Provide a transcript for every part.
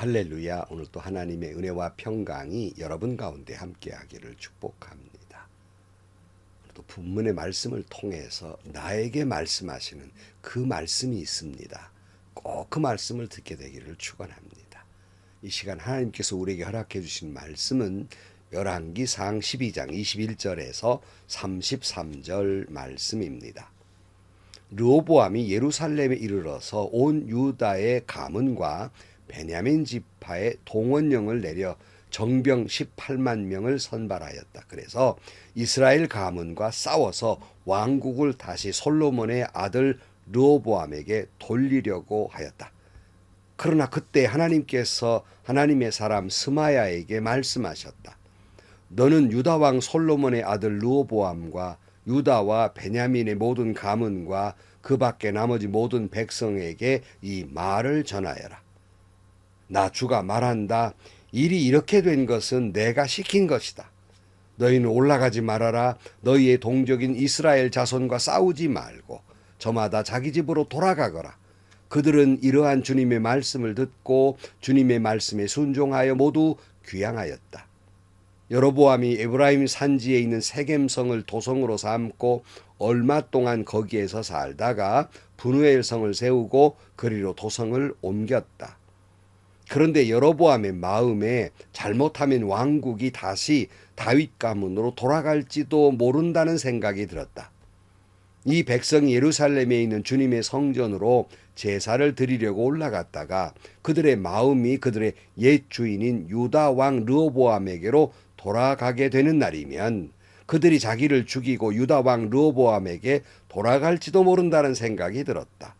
할렐루야. 오늘 또 하나님의 은혜와 평강이 여러분 가운데 함께하기를 축복합니다. 또 본문의 말씀을 통해서 나에게 말씀하시는 그 말씀이 있습니다. 꼭 그 말씀을 듣게 되기를 축원합니다. 이 시간 하나님께서 우리에게 허락해 주신 말씀은 열왕기상 12장 21절에서 33절 말씀입니다. 르호보암이 예루살렘에 이르러서 온 유다의 가문과 베냐민 지파의 동원령을 내려 정병 18만 명을 선발하였다. 그래서 이스라엘 가문과 싸워서 왕국을 다시 솔로몬의 아들 르호보암에게 돌리려고 하였다. 그러나 그때 하나님께서 하나님의 사람 스마야에게 말씀하셨다. 너는 유다 왕 솔로몬의 아들 르호보암과 유다와 베냐민의 모든 가문과 그 밖에 나머지 모든 백성에게 이 말을 전하여라. 나 주가 말한다. 일이 이렇게 된 것은 내가 시킨 것이다. 너희는 올라가지 말아라. 너희의 동족인 이스라엘 자손과 싸우지 말고 저마다 자기 집으로 돌아가거라. 그들은 이러한 주님의 말씀을 듣고 주님의 말씀에 순종하여 모두 귀향하였다. 여로보암이 에브라임 산지에 있는 세겜성을 도성으로 삼고 얼마 동안 거기에서 살다가 분우엘 성을 세우고 그리로 도성을 옮겼다. 그런데 여로보암의 마음에 잘못하면 왕국이 다시 다윗 가문으로 돌아갈지도 모른다는 생각이 들었다. 이 백성이 예루살렘에 있는 주님의 성전으로 제사를 드리려고 올라갔다가 그들의 마음이 그들의 옛 주인인 유다 왕 르호보암에게로 돌아가게 되는 날이면 그들이 자기를 죽이고 유다 왕 르호보암에게 돌아갈지도 모른다는 생각이 들었다.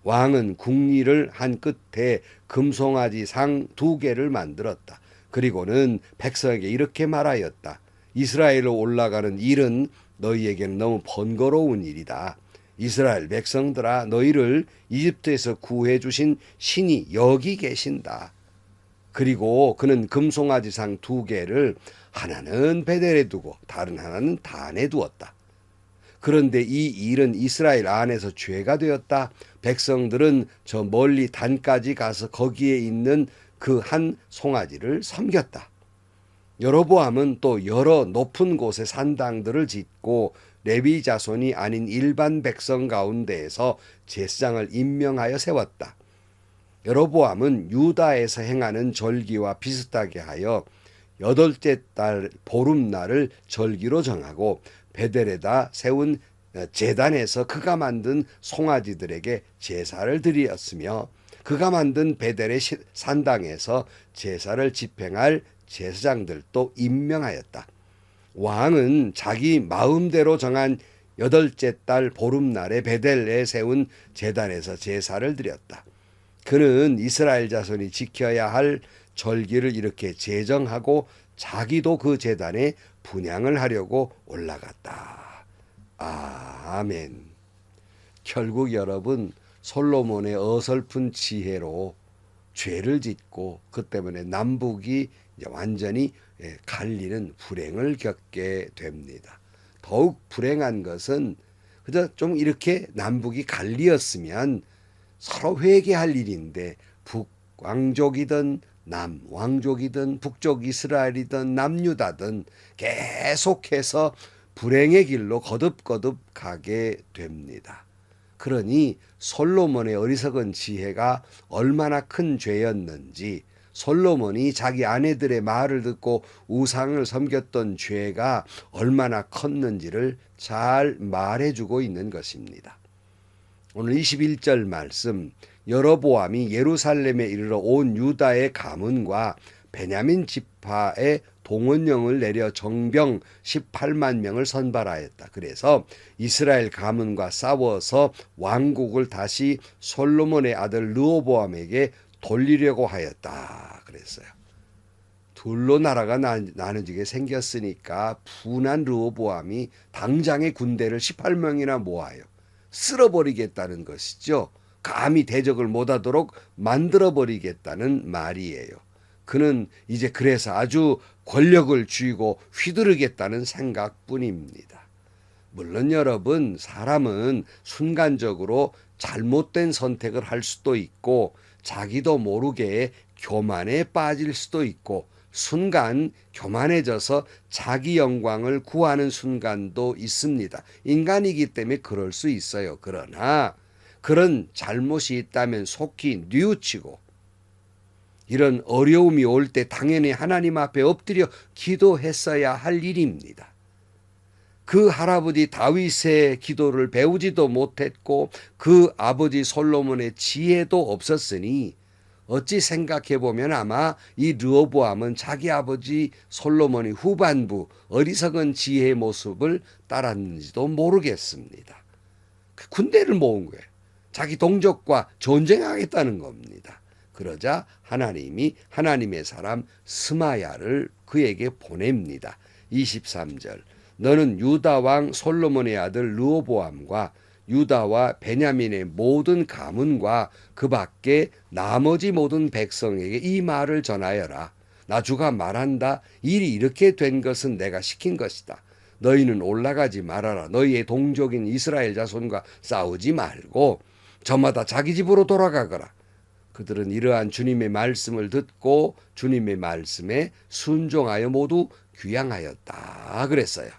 왕은 궁리를 한 끝에 금송아지 상 2개를 만들었다. 그리고는 백성에게 이렇게 말하였다. 이스라엘로 올라가는 일은 너희에게는 너무 번거로운 일이다. 이스라엘 백성들아, 너희를 이집트에서 구해 주신 신이 여기 계신다. 그리고 그는 금송아지 상 2개를 하나는 베델에 두고 다른 하나는 단에 두었다. 그런데 이 일은 이스라엘 안에서 죄가 되었다. 백성들은 저 멀리 단까지 가서 거기에 있는 그 한 송아지를 섬겼다. 여로보암은 또 여러 높은 곳에 산당들을 짓고 레위 자손이 아닌 일반 백성 가운데에서 제사장을 임명하여 세웠다. 여로보암은 유다에서 행하는 절기와 비슷하게 하여 8째 달 보름날을 절기로 정하고 베델에다 세운 제단에서 그가 만든 송아지들에게 제사를 드렸으며 그가 만든 베델의 산당에서 제사를 집행할 제사장들도 임명하였다. 왕은 자기 마음대로 정한 8째 달 보름날에 베델에 세운 제단에서 제사를 드렸다. 그는 이스라엘 자손이 지켜야 할 절기를 이렇게 제정하고 자기도 그 제단에 분향을 하려고 올라갔다. 아멘. 결국 여러분, 솔로몬의 어설픈 지혜로 죄를 짓고 그 때문에 남북이 완전히 갈리는 불행을 겪게 됩니다. 더욱 불행한 것은 그저 좀 이렇게 남북이 갈리었으면 서로 회개할 일인데 북왕족이든 남왕족이든 북쪽 이스라엘이든 남유다든 계속해서 불행의 길로 거듭거듭 가게 됩니다. 그러니 솔로몬의 어리석은 지혜가 얼마나 큰 죄였는지, 솔로몬이 자기 아내들의 말을 듣고 우상을 섬겼던 죄가 얼마나 컸는지를 잘 말해주고 있는 것입니다. 오늘 21절 말씀, 여로보암이 예루살렘에 이르러 온 유다의 가문과 베냐민 지파의 동원령을 내려 정병 18만 명을 선발하였다. 그래서 이스라엘 가문과 싸워서 왕국을 다시 솔로몬의 아들 르호보암에게 돌리려고 하였다. 그랬어요. 둘로 나라가 나눠지게 생겼으니까 분한 르호보암이 당장의 군대를 18명이나 모아요. 쓸어버리겠다는 것이죠. 감히 대적을 못하도록 만들어버리겠다는 말이에요. 그는 이제 그래서 아주 권력을 쥐고 휘두르겠다는 생각뿐입니다. 물론 여러분, 사람은 순간적으로 잘못된 선택을 할 수도 있고 자기도 모르게 교만에 빠질 수도 있고 순간 교만해져서 자기 영광을 구하는 순간도 있습니다. 인간이기 때문에 그럴 수 있어요. 그러나 그런 잘못이 있다면 속히 뉘우치고 이런 어려움이 올 때 당연히 하나님 앞에 엎드려 기도했어야 할 일입니다. 그 할아버지 다윗의 기도를 배우지도 못했고 그 아버지 솔로몬의 지혜도 없었으니 어찌 생각해 보면 아마 이 르호보암은 자기 아버지 솔로몬의 후반부 어리석은 지혜의 모습을 따랐는지도 모르겠습니다. 군대를 모은 거예요. 자기 동족과 전쟁하겠다는 겁니다. 그러자 하나님이 하나님의 사람 스마야를 그에게 보냅니다. 23절 너는 유다 왕 솔로몬의 아들 르호보암과 유다와 베냐민의 모든 가문과 그 밖에 나머지 모든 백성에게 이 말을 전하여라. 나 주가 말한다. 일이 이렇게 된 것은 내가 시킨 것이다. 너희는 올라가지 말아라. 너희의 동족인 이스라엘 자손과 싸우지 말고 저마다 자기 집으로 돌아가거라. 그들은 이러한 주님의 말씀을 듣고 주님의 말씀에 순종하여 모두 귀향하였다 그랬어요.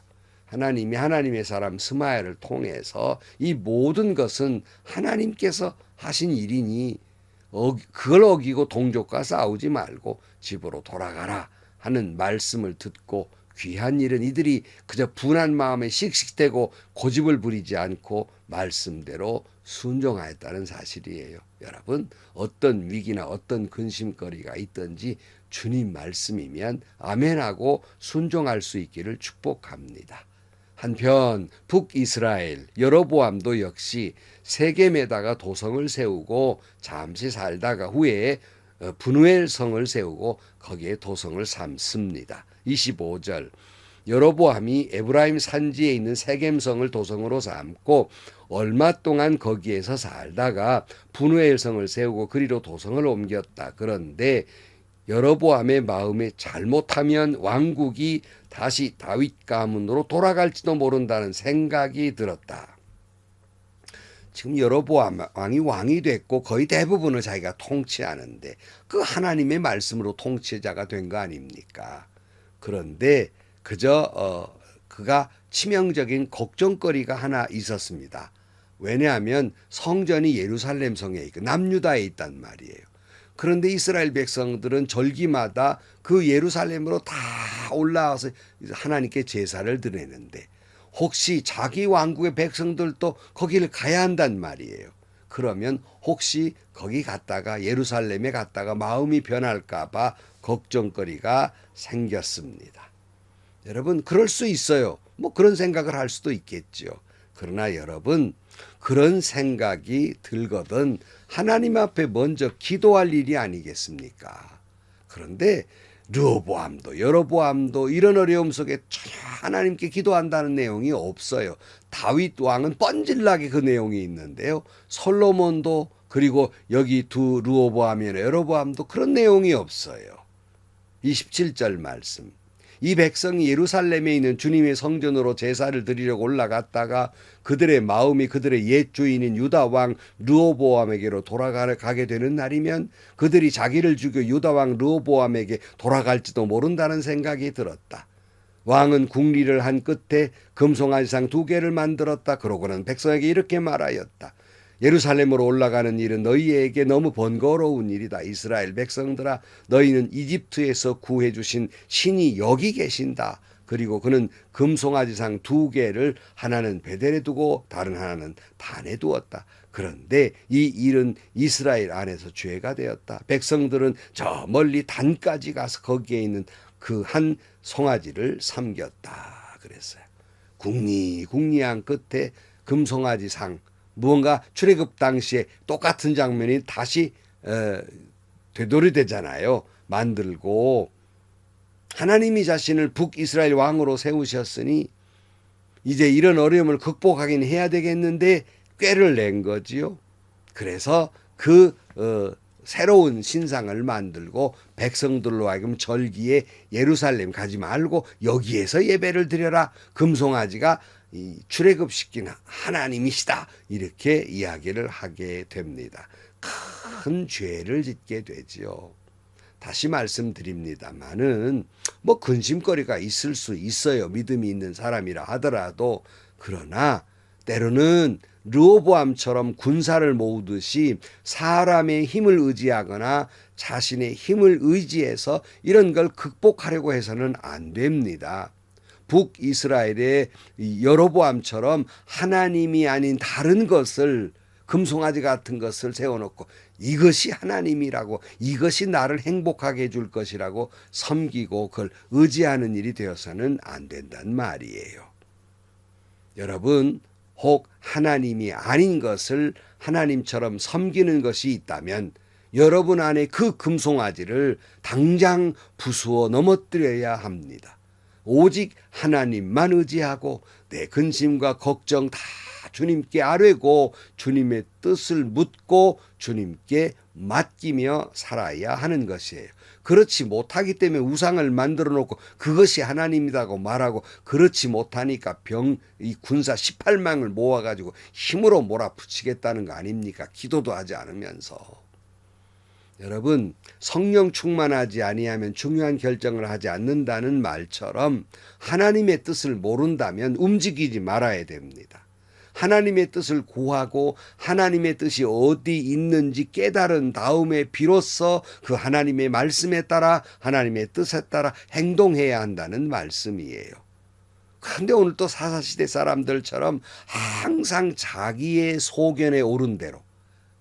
하나님이 하나님의 사람 스마야를 통해서 이 모든 것은 하나님께서 하신 일이니 그걸 어기고 동족과 싸우지 말고 집으로 돌아가라 하는 말씀을 듣고 귀한 일은 이들이 그저 분한 마음에 씩씩대고 고집을 부리지 않고 말씀대로 순종하였다는 사실이에요. 여러분 어떤 위기나 어떤 근심거리가 있든지 주님 말씀이면 아멘하고 순종할 수 있기를 축복합니다. 한편 북이스라엘 여로보암도 역시 세겜에다가 도성을 세우고 잠시 살다가 후에 분우엘 성을 세우고 거기에 도성을 삼습니다. 25절 여로보암이 에브라임 산지에 있는 세겜성을 도성으로 삼고 얼마 동안 거기에서 살다가 분우엘 성을 세우고 그리로 도성을 옮겼다. 그런데 여로보암의 마음에 잘못하면 왕국이 다시 다윗 가문으로 돌아갈지도 모른다는 생각이 들었다. 지금 여로보암 왕이 됐고 거의 대부분을 자기가 통치하는데 그 하나님의 말씀으로 통치자가 된 거 아닙니까? 그런데 그저 그가 치명적인 걱정거리가 하나 있었습니다. 왜냐하면 성전이 예루살렘 성에 있고 남유다에 있단 말이에요. 그런데 이스라엘 백성들은 절기마다 그 예루살렘으로 다 올라와서 하나님께 제사를 드리는데 혹시 자기 왕국의 백성들도 거기를 가야 한단 말이에요. 그러면 혹시 거기 갔다가 예루살렘에 갔다가 마음이 변할까 봐 걱정거리가 생겼습니다. 여러분 그럴 수 있어요. 뭐 그런 생각을 할 수도 있겠죠. 그러나 여러분 그런 생각이 들거든 하나님 앞에 먼저 기도할 일이 아니겠습니까? 그런데 르호보암도 여로보암도 이런 어려움 속에 전혀 하나님께 기도한다는 내용이 없어요. 다윗 왕은 뻔질나게 그 내용이 있는데요. 솔로몬도 그리고 여기 두 르호보암이나 여로보암도 그런 내용이 없어요. 27절 말씀. 이 백성이 예루살렘에 있는 주님의 성전으로 제사를 드리려고 올라갔다가 그들의 마음이 그들의 옛 주인인 유다 왕 르호보암에게로 돌아가게 되는 날이면 그들이 자기를 죽여 유다 왕 르호보암에게 돌아갈지도 모른다는 생각이 들었다. 왕은 궁리를 한 끝에 금송아지상 2개를 만들었다. 그러고는 백성에게 이렇게 말하였다. 예루살렘으로 올라가는 일은 너희에게 너무 번거로운 일이다. 이스라엘 백성들아 너희는 이집트에서 구해주신 신이 여기 계신다. 그리고 그는 금송아지상 2개를 하나는 베델에 두고 다른 하나는 단에 두었다. 그런데 이 일은 이스라엘 안에서 죄가 되었다. 백성들은 저 멀리 단까지 가서 거기에 있는 그 한 송아지를 삼겼다. 그랬어요. 궁리한 끝에 금송아지상 무언가 출애굽 당시에 똑같은 장면이 다시 되돌이되잖아요. 만들고 하나님이 자신을 북이스라엘 왕으로 세우셨으니 이제 이런 어려움을 극복하긴 해야 되겠는데 꾀를 낸 거지요. 그래서 그 새로운 신상을 만들고 백성들로 하여금 절기에 예루살렘 가지 말고 여기에서 예배를 드려라. 금송아지가 이 출애굽시킨 하나님이시다. 이렇게 이야기를 하게 됩니다. 큰 죄를 짓게 되지요. 다시 말씀드립니다마는 근심거리가 있을 수 있어요. 믿음이 있는 사람이라 하더라도. 그러나 때로는 르호보암처럼 군사를 모으듯이 사람의 힘을 의지하거나 자신의 힘을 의지해서 이런 걸 극복하려고 해서는 안 됩니다. 북이스라엘의 여로보암처럼 하나님이 아닌 다른 것을, 금송아지 같은 것을 세워놓고 이것이 하나님이라고, 이것이 나를 행복하게 해줄 것이라고 섬기고 그걸 의지하는 일이 되어서는 안 된단 말이에요. 여러분, 혹 하나님이 아닌 것을 하나님처럼 섬기는 것이 있다면 여러분 안에 그 금송아지를 당장 부수어 넘어뜨려야 합니다. 오직 하나님만 의지하고 내 근심과 걱정 다 주님께 아뢰고 주님의 뜻을 묻고 주님께 맡기며 살아야 하는 것이에요. 그렇지 못하기 때문에 우상을 만들어 놓고 그것이 하나님이라고 말하고, 그렇지 못하니까 이 군사 18망을 모아가지고 힘으로 몰아붙이겠다는 거 아닙니까? 기도도 하지 않으면서. 여러분, 성령 충만하지 아니하면 중요한 결정을 하지 않는다는 말처럼 하나님의 뜻을 모른다면 움직이지 말아야 됩니다. 하나님의 뜻을 구하고 하나님의 뜻이 어디 있는지 깨달은 다음에 비로소 그 하나님의 말씀에 따라, 하나님의 뜻에 따라 행동해야 한다는 말씀이에요. 그런데 오늘 또 사사시대 사람들처럼 항상 자기의 소견에 오른 대로,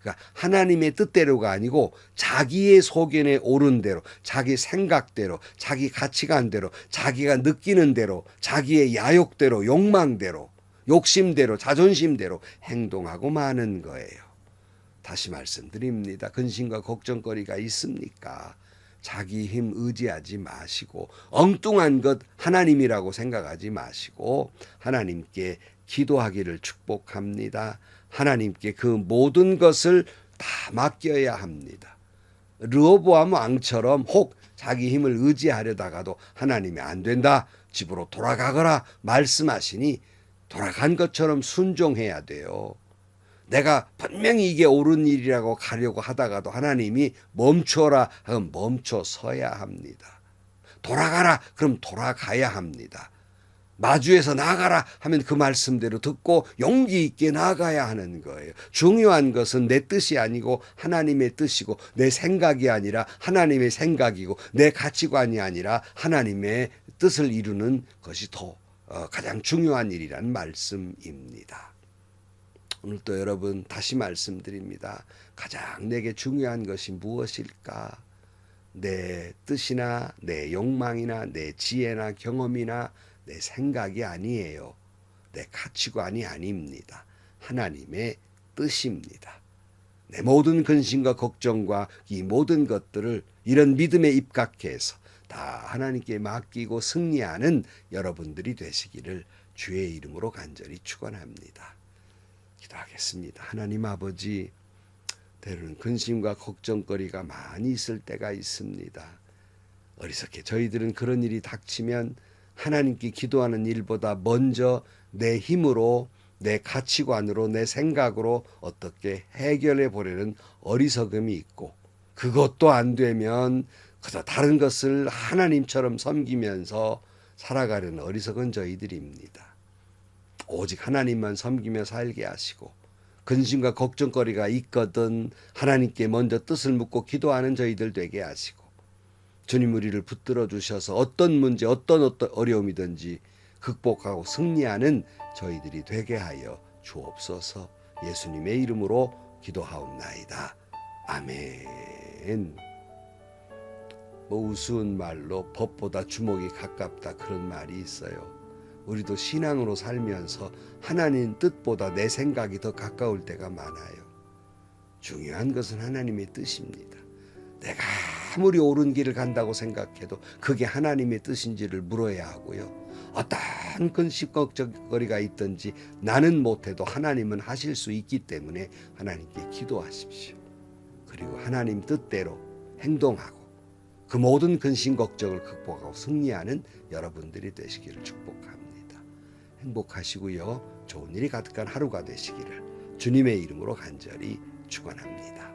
그러니까 하나님의 뜻대로가 아니고 자기의 소견에 오른 대로, 자기 생각대로, 자기 가치관대로, 자기가 느끼는 대로, 자기의 야욕대로, 욕망대로, 욕심대로, 자존심대로 행동하고 마는 거예요. 다시 말씀드립니다. 근심과 걱정거리가 있습니까? 자기 힘 의지하지 마시고 엉뚱한 것 하나님이라고 생각하지 마시고 하나님께 기도하기를 축복합니다. 하나님께 그 모든 것을 다 맡겨야 합니다. 르호보암 왕처럼 혹 자기 힘을 의지하려다가도 하나님이 안 된다, 집으로 돌아가거라 말씀하시니 돌아간 것처럼 순종해야 돼요. 내가 분명히 이게 옳은 일이라고 가려고 하다가도 하나님이 멈춰라 하면 멈춰 서야 합니다. 돌아가라 그럼 돌아가야 합니다. 마주에서 나가라 하면 그 말씀대로 듣고 용기 있게 나가야 하는 거예요. 중요한 것은 내 뜻이 아니고 하나님의 뜻이고, 내 생각이 아니라 하나님의 생각이고, 내 가치관이 아니라 하나님의 뜻을 이루는 것이 더 가장 중요한 일이라는 말씀입니다. 오늘 또 여러분 다시 말씀드립니다. 가장 내게 중요한 것이 무엇일까? 내 뜻이나 내 욕망이나 내 지혜나 경험이나 내 생각이 아니에요. 내 가치관이 아닙니다. 하나님의 뜻입니다. 내 모든 근심과 걱정과 이 모든 것들을 이런 믿음에 입각해서 다 하나님께 맡기고 승리하는 여러분들이 되시기를 주의 이름으로 간절히 축원합니다. 기도하겠습니다. 하나님 아버지, 때로는 근심과 걱정거리가 많이 있을 때가 있습니다. 어리석게 저희들은 그런 일이 닥치면 하나님께 기도하는 일보다 먼저 내 힘으로, 내 가치관으로, 내 생각으로 어떻게 해결해 보려는 어리석음이 있고, 그것도 안 되면 그저 다른 것을 하나님처럼 섬기면서 살아가려는 어리석은 저희들입니다. 오직 하나님만 섬기며 살게 하시고, 근심과 걱정거리가 있거든 하나님께 먼저 뜻을 묻고 기도하는 저희들 되게 하시고, 주님 우리를 붙들어 주셔서 어떤 문제, 어떤 어려움이든지 극복하고 승리하는 저희들이 되게 하여 주옵소서. 예수님의 이름으로 기도하옵나이다. 아멘. 우스운 말로 법보다 주먹이 가깝다 그런 말이 있어요. 우리도 신앙으로 살면서 하나님 뜻보다 내 생각이 더 가까울 때가 많아요. 중요한 것은 하나님의 뜻입니다. 내가 아무리 옳은 길을 간다고 생각해도 그게 하나님의 뜻인지를 물어야 하고요. 어떤 근심 걱정거리가 있든지 나는 못해도 하나님은 하실 수 있기 때문에 하나님께 기도하십시오. 그리고 하나님 뜻대로 행동하고 그 모든 근심 걱정을 극복하고 승리하는 여러분들이 되시기를 축복합니다. 행복하시고요. 좋은 일이 가득한 하루가 되시기를 주님의 이름으로 간절히 축원합니다.